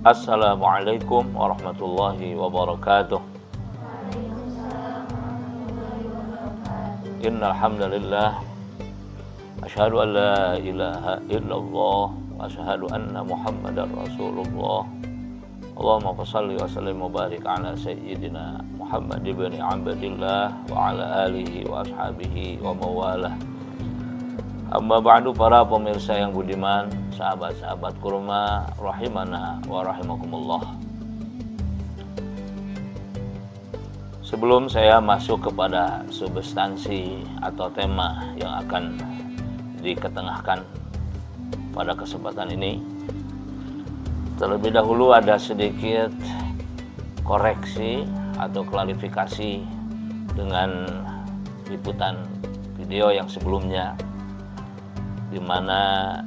Assalamualaikum warahmatullahi wabarakatuh. Innal hamdalillah asyhadu an la ilaha illallah wa asyhadu anna Muhammadar Rasulullah. Allahumma shalli wa sallim wa barik ala sayyidina Muhammad ibn Abdillah wa ala alihi wa ashabihi wa mawalah. Amma ba'du, para pemirsa yang budiman, sahabat-sahabat kurma rahimana wa rahimakumullah. Sebelum saya masuk kepada substansi atau tema yang akan diketengahkan pada kesempatan ini, terlebih dahulu ada sedikit koreksi atau klarifikasi dengan liputan video yang sebelumnya, di mana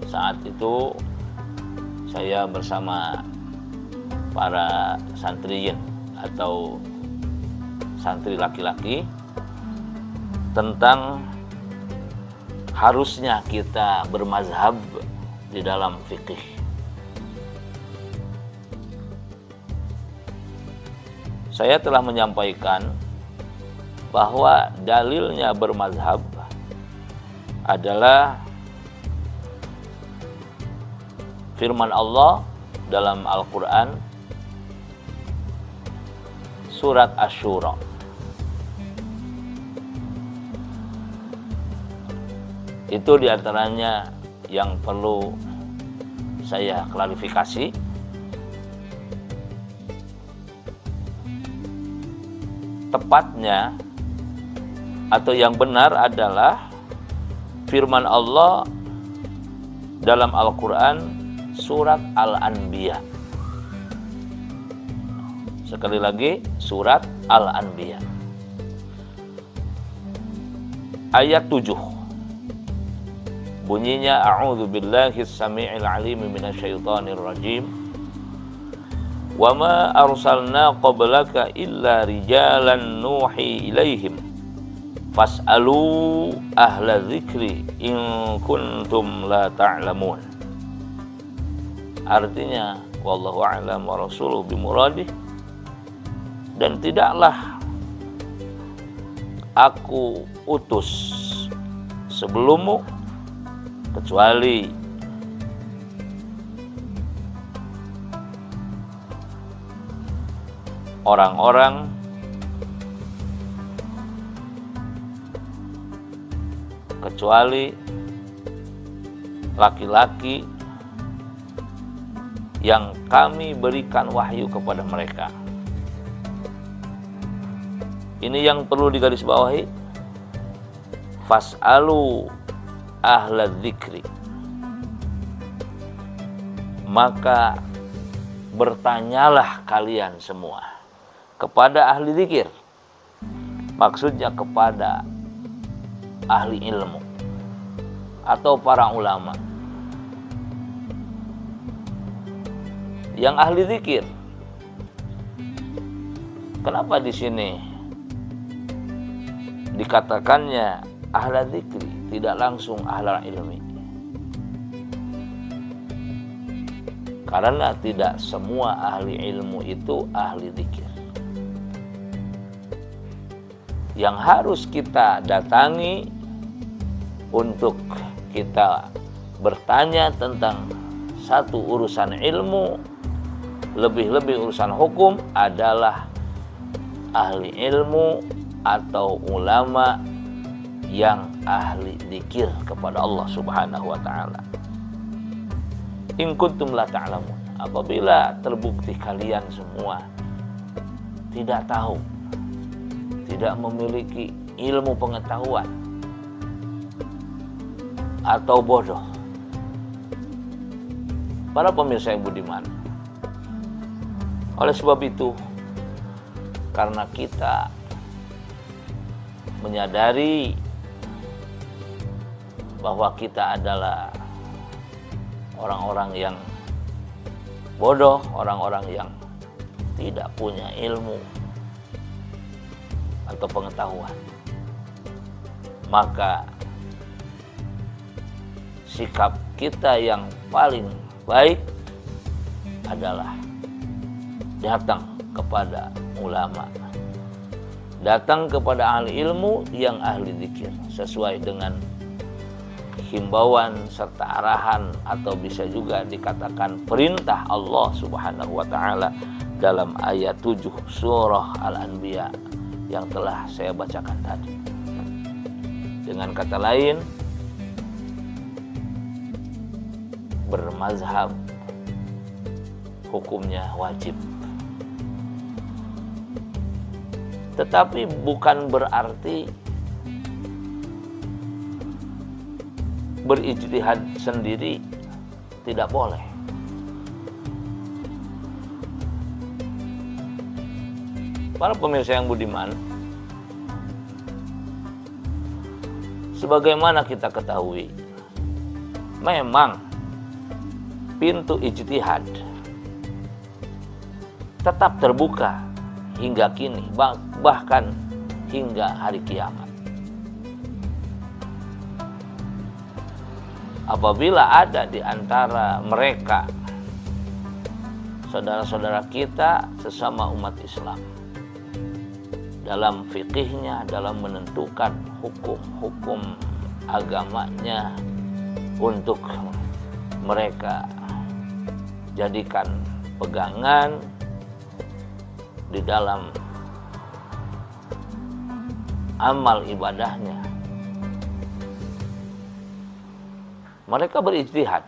saat itu saya bersama para santriyin atau santri laki-laki tentang harusnya kita bermazhab di dalam fikih. Saya telah menyampaikan bahwa dalilnya bermazhab adalah firman Allah dalam Al-Quran surat Asy-Syura. Itu diantaranya yang perlu saya klarifikasi. Tepatnya atau yang benar adalah firman Allah dalam Al-Quran surat Al-Anbiya. Sekali lagi, surat Al-Anbiya ayat 7. Bunyinya, a'udzu billahi as-sami'il 'alim minasyaitonir rajim. Wa ma arsalna qablaka illa rijalan nuhi ilaihim fas'alu ahla dzikri in kuntum la ta'lamun. Artinya, wallahu a'lam wa rasuluhu bimuradih, dan tidaklah aku utus sebelummu kecuali orang-orang kecuali laki-laki yang kami berikan wahyu kepada mereka. Ini yang perlu digarisbawahi. Fas'alu ahla dzikri, maka bertanyalah kalian semua kepada ahli zikir. Maksudnya kepada ahli ilmu atau para ulama yang ahli zikir. Kenapa di sini dikatakannya ahla zikri, tidak langsung ahla ilmi? Karena tidak semua ahli ilmu itu ahli zikir. Yang harus kita datangi untuk kita bertanya tentang satu urusan ilmu, lebih-lebih urusan hukum, adalah ahli ilmu atau ulama yang ahli zikir kepada Allah Subhanahu wa ta'ala. In kuntum la ta'lamun, apabila terbukti kalian semua tidak tahu, tidak memiliki ilmu pengetahuan atau bodoh. Para pemirsa yang budiman, oleh sebab itu, karena kita menyadari bahwa kita adalah orang-orang yang bodoh, orang-orang yang tidak punya ilmu atau pengetahuan, maka sikap kita yang paling terbaik adalah datang kepada ulama, datang kepada ahli ilmu yang ahli zikir, sesuai dengan himbauan serta arahan atau bisa juga dikatakan perintah Allah Subhanahu wa taala dalam ayat 7 surah Al-Anbiya yang telah saya bacakan tadi. Dengan kata lain, bermazhab hukumnya wajib. Tetapi bukan berarti berijtihad sendiri tidak boleh. Para pemirsa yang budiman, sebagaimana kita ketahui, memang pintu ijtihad tetap terbuka hingga kini, bahkan hingga hari kiamat. Apabila ada di antara mereka saudara-saudara kita sesama umat Islam dalam fikihnya, dalam menentukan hukum-hukum agamanya untuk mereka jadikan pegangan di dalam amal ibadahnya, mereka berijtihad,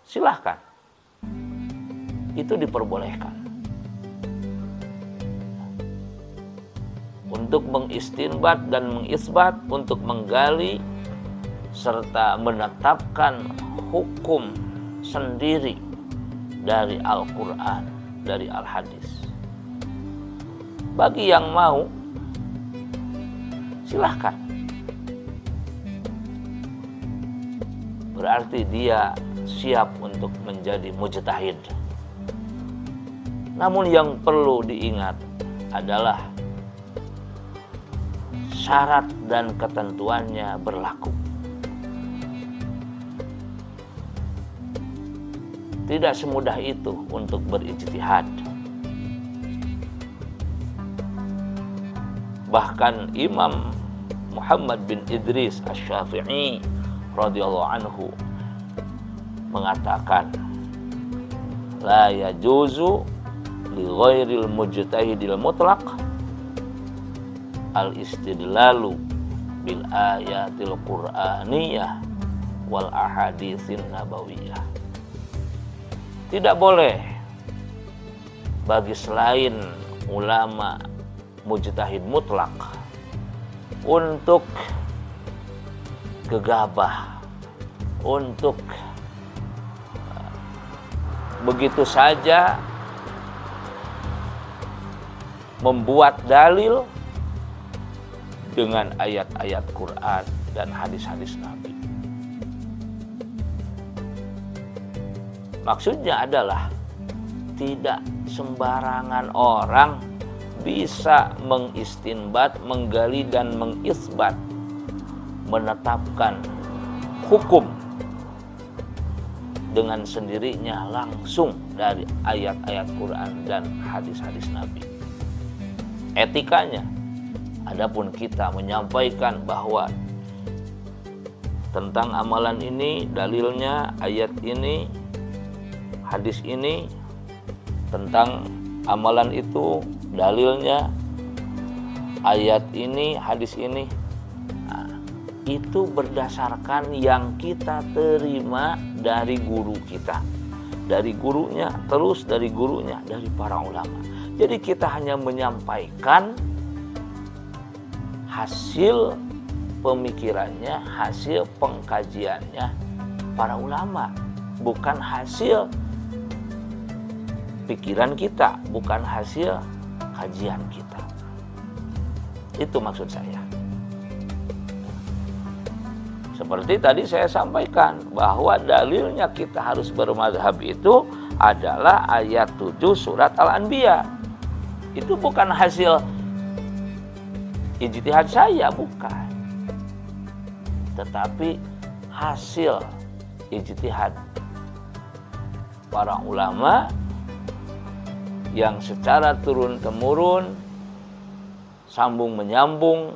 silahkan, itu diperbolehkan. Untuk mengistinbat dan mengisbat, untuk menggali serta menetapkan hukum sendiri dari Al-Quran, dari Al-Hadis. Bagi yang mau, silahkan. Berarti dia siap untuk menjadi mujtahid. Namun yang perlu diingat adalah syarat dan ketentuannya berlaku. Tidak semudah itu untuk berijtihad. Bahkan Imam Muhammad bin Idris Asy-Syafi'i radhiyallahu anhu mengatakan, la yajuzu li ghairil mujtahidil mutlaq al-istidlalu bil ayatil qur'aniyah wal ahaditsin nabawiyah. Tidak boleh bagi selain ulama mujtahid mutlak untuk gegabah, untuk begitu saja membuat dalil dengan ayat-ayat Quran dan hadis-hadis Nabi. Maksudnya adalah tidak sembarangan orang bisa mengistinbat, menggali dan mengisbat, menetapkan hukum dengan sendirinya langsung dari ayat-ayat Quran dan hadis-hadis Nabi. Etikanya, adapun kita menyampaikan bahwa tentang amalan ini dalilnya ayat ini, hadis ini, tentang amalan itu dalilnya ayat ini, hadis ini. Nah, itu berdasarkan yang kita terima dari guru kita, dari gurunya, terus dari gurunya, dari para ulama. Jadi kita hanya menyampaikan hasil pemikirannya, hasil pengkajiannya para ulama, bukan hasil pikiran kita, bukan hasil kajian kita. Itu maksud saya. Seperti tadi saya sampaikan bahwa dalilnya kita harus bermadzhab itu adalah ayat 7 surat Al-Anbiya. Itu bukan hasil ijtihad saya, bukan. Tetapi hasil ijtihad para ulama yang secara turun-temurun, sambung menyambung,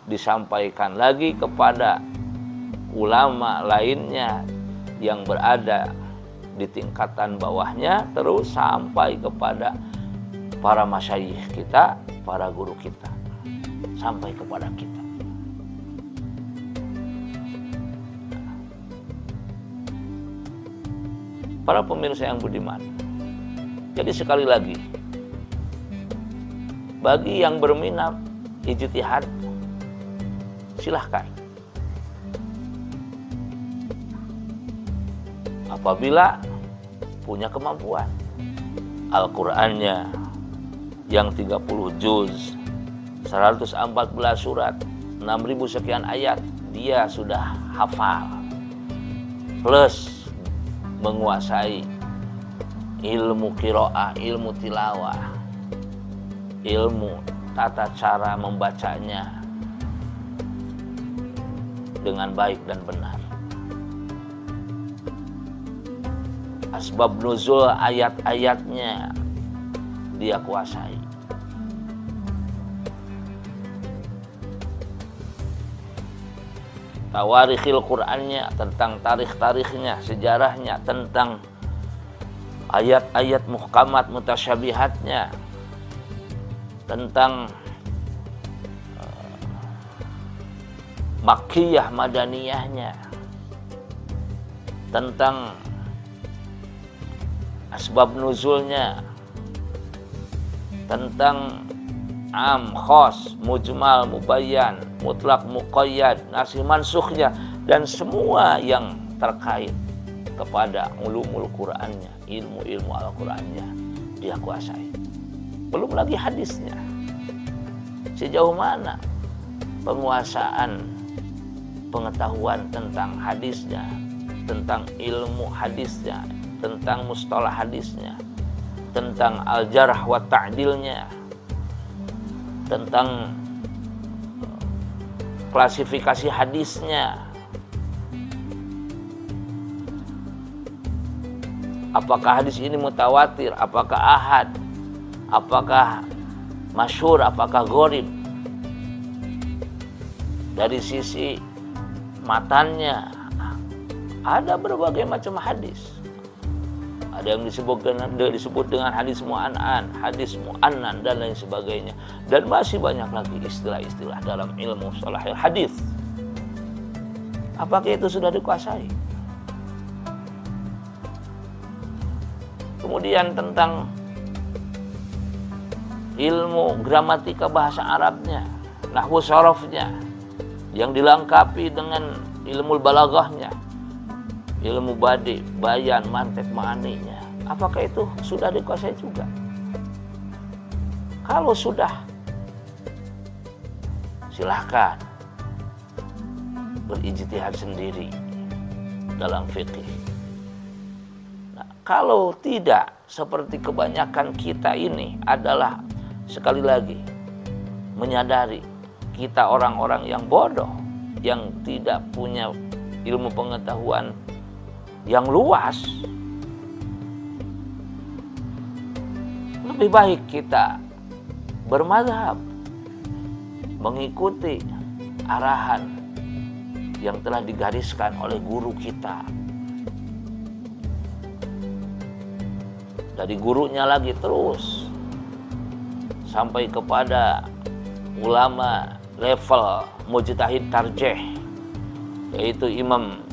disampaikan lagi kepada ulama lainnya yang berada di tingkatan bawahnya, terus sampai kepada para masyayikh kita, para guru kita, sampai kepada kita. Para pemirsa yang budiman, jadi sekali lagi, bagi yang berminat ijtihad, silahkan. Apabila punya kemampuan, Al-Qur'annya yang 30 juz, 114 surat, 6.000 sekian ayat, dia sudah hafal. Plus menguasai ilmu qiraah, ilmu tilawah, ilmu tata cara membacanya dengan baik dan benar. Asbab nuzul ayat-ayatnya dia kuasai. Tawarikhil Qur'annya, tentang tarikh-tarikhnya, sejarahnya, tentang ayat-ayat muhkamat mutasyabihatnya, tentang makkiyah madaniyahnya, tentang asbab nuzulnya, tentang am, khos, mujmal, mubayyan, mutlak, muqayyad, nasih mansukhnya, dan semua yang terkait kepada ulumul Qur'annya, ilmu-ilmu Al-Qur'annya dia kuasai. Belum lagi hadisnya. Sejauh mana penguasaan pengetahuan tentang hadisnya, tentang ilmu hadisnya, tentang mustalah hadisnya, tentang al-jarh wa ta'dilnya, tentang klasifikasi hadisnya, apakah hadis ini mutawatir, apakah ahad, apakah masyhur, apakah gharib. Dari sisi matannya ada berbagai macam hadis. Ada yang disebut dengan hadis mu'an'an, hadis mu'annan, dan lain sebagainya. Dan masih banyak lagi istilah-istilah dalam ilmu shalahil hadis. Apakah itu sudah dikuasai? Kemudian tentang ilmu gramatika bahasa Arabnya, nahwu sharafnya, yang dilengkapi dengan ilmu balaghahnya, ilmu badi, bayan, mantek, ma'aninya. Apakah itu sudah dikuasai juga? Kalau sudah, silahkan berijtihad sendiri dalam fikih. Nah, kalau tidak, seperti kebanyakan kita ini adalah, sekali lagi, menyadari kita orang-orang yang bodoh, yang tidak punya ilmu pengetahuan yang luas. Lebih baik kita bermadzhab, mengikuti arahan yang telah digariskan oleh guru kita. Dari gurunya lagi terus sampai kepada ulama level mujtahid tarjih, yaitu Imam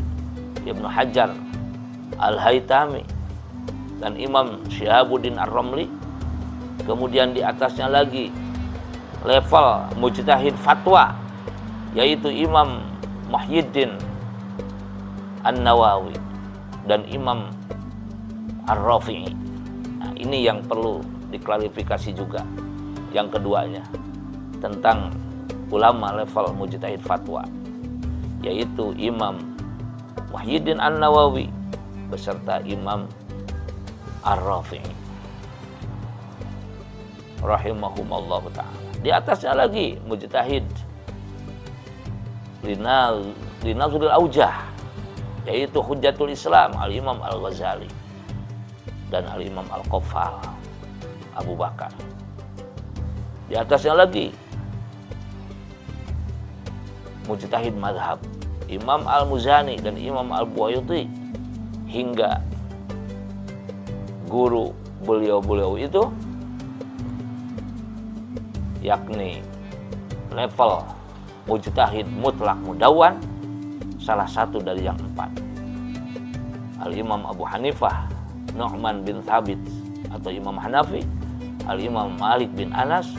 Ibnu Hajar Al-Haytami dan Imam Syihabuddin Ar-Ramli. Kemudian di atasnya lagi level mujtahid fatwa, yaitu Imam Muhyiddin An-Nawawi dan Imam Ar-Rafi'i. Nah, ini yang perlu diklarifikasi juga. Yang keduanya tentang ulama level mujtahid fatwa, yaitu Imam Muhyiddin An-Nawawi beserta Imam Ar-Rafi'i rahimahumallahu ta'ala. Di atasnya lagi mujtahid Linazril Aujah, yaitu Hujjatul Islam Al-Imam Al-Ghazali. dan Al-Imam Al-Qaffal Abu Bakar. Di atasnya lagi mujtahid madhab Imam Al-Muzani dan Imam Al-Buwaiti, hingga guru beliau-beliau itu yakni level mujtahid mutlak mudawwan, salah satu dari yang 4. Al-Imam Abu Hanifah Nu'man bin Thabit atau Imam Hanafi, Al-Imam Malik bin Anas,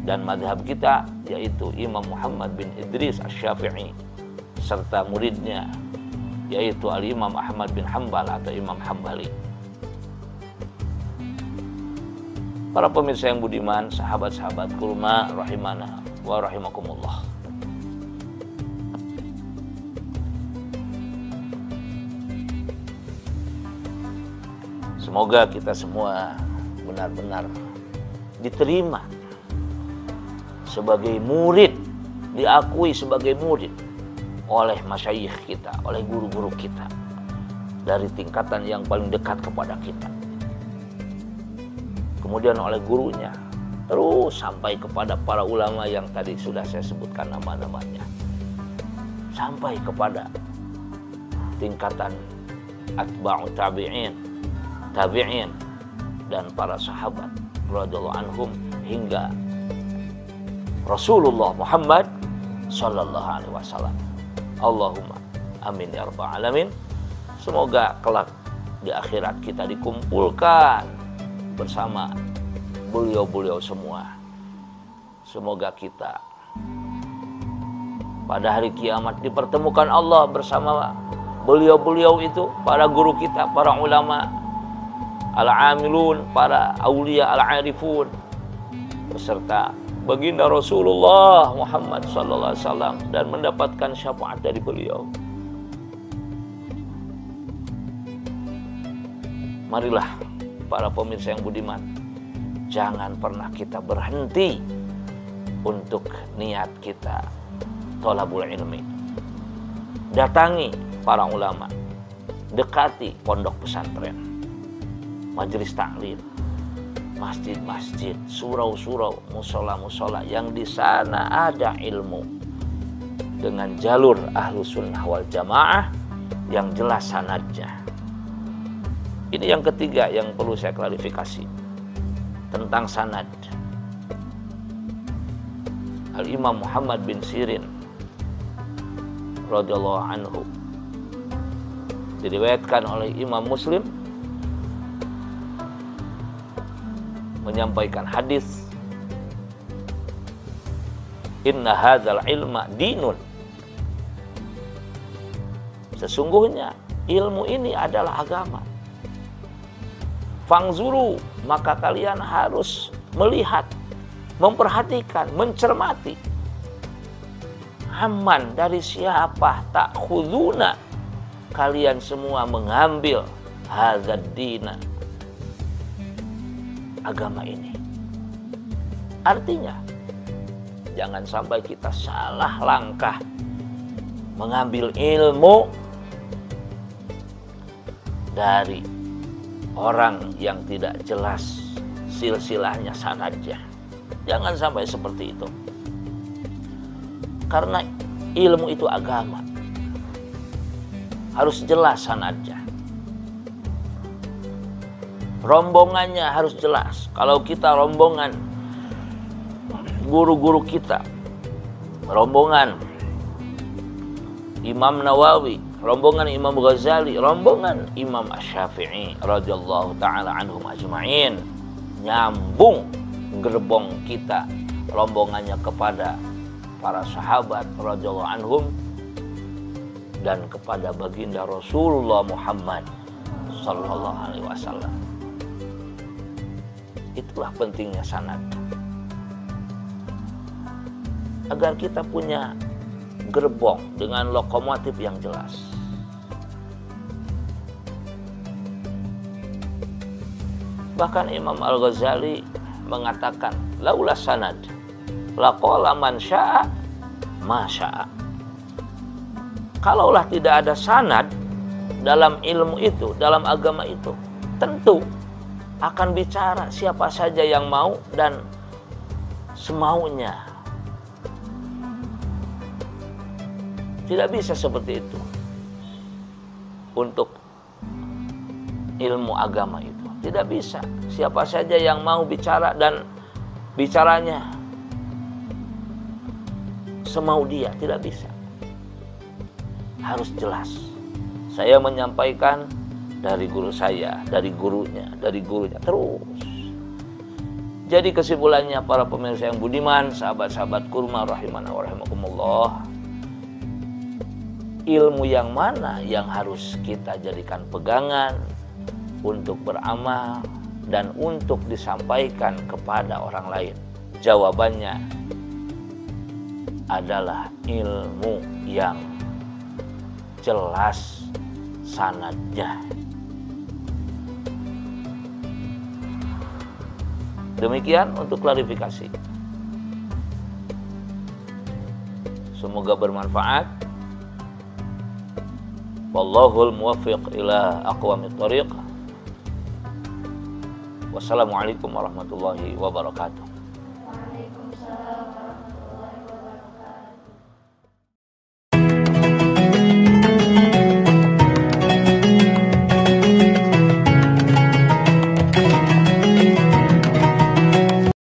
dan madhab kita yaitu Imam Muhammad bin Idris Asy-Syafi'i serta muridnya yaitu Al-Imam Ahmad bin Hanbal atau Imam Hambali. Para pemirsa yang budiman, sahabat-sahabat kurma rahimana wa rahimakumullah. Semoga kita semua benar-benar diterima sebagai murid, diakui sebagai murid oleh masyayikh kita, oleh guru-guru kita dari tingkatan yang paling dekat kepada kita. Kemudian oleh gurunya, terus sampai kepada para ulama yang tadi sudah saya sebutkan nama-namanya. Sampai kepada tingkatan atba'u tabi'in, dan para sahabat radhiyallahu anhum hingga Rasulullah Muhammad sallallahu alaihi wasallam. Allahumma amin ya rabbal alamin. Semoga kelak di akhirat kita dikumpulkan bersama beliau-beliau semua. Semoga kita pada hari kiamat dipertemukan Allah bersama beliau-beliau itu, para guru kita, para ulama al-amilun, para aulia al-arifun, beserta baginda Rasulullah Muhammad sallallahu alaihi wasallam, dan mendapatkan syafaat dari beliau. Marilah para pemirsa yang budiman, jangan pernah kita berhenti untuk niat kita thalabul ilmi. Datangi para ulama, dekati pondok pesantren, majelis taklim, masjid-masjid, surau-surau, musola-musola yang di sana ada ilmu dengan jalur Ahlus Sunnah wal Jamaah yang jelas sanadnya. Ini yang ketiga yang perlu saya klarifikasi tentang sanad. Al-Imam Muhammad bin Sirin radhiyallahu anhu diriwayatkan oleh Imam Muslim menyampaikan hadis, inna hadzal ilma dinun. Sesungguhnya ilmu ini adalah agama. Fangzuru, maka kalian harus melihat, memperhatikan, mencermati. Aman dari siapa tak khuduna, kalian semua mengambil hadzal dina, agama ini. Artinya jangan sampai kita salah langkah mengambil ilmu dari orang yang tidak jelas silsilahnya sanadnya. Jangan sampai seperti itu. Karena ilmu itu agama, harus jelas sanadnya. Rombongannya harus jelas. Kalau kita rombongan guru-guru kita, rombongan Imam Nawawi, rombongan Imam Ghazali, rombongan Imam Asy-Syafi'i radhiyallahu taala anhum ajma'in, nyambung gerbong kita rombongannya kepada para sahabat radhiyallahu anhum dan kepada baginda Rasulullah Muhammad sallallahu alaihi wasallam. Itulah pentingnya sanad. Agar kita punya gerbong dengan lokomotif yang jelas. Bahkan Imam Al-Ghazali mengatakan, laula sanad laqala man syaa ma syaa. Kalaulah tidak ada sanad, dalam ilmu itu, dalam agama itu, tentu akan bicara siapa saja yang mau dan semaunya. Tidak bisa seperti itu untuk ilmu agama itu. Tidak bisa. Siapa saja yang mau bicara dan bicaranya semau dia, tidak bisa. Harus jelas. Saya menyampaikan dari guru saya, dari gurunya terus. Jadi kesimpulannya para pemirsa yang budiman, sahabat-sahabat kurma rahimana wa rahimakumullah, ilmu yang mana yang harus kita jadikan pegangan untuk beramal dan untuk disampaikan kepada orang lain? Jawabannya adalah ilmu yang jelas sanadnya. Demikian untuk klarifikasi. Semoga bermanfaat. Wallahul muwaffiq ila aqwamit thoriq. Wassalamualaikum warahmatullahi wabarakatuh.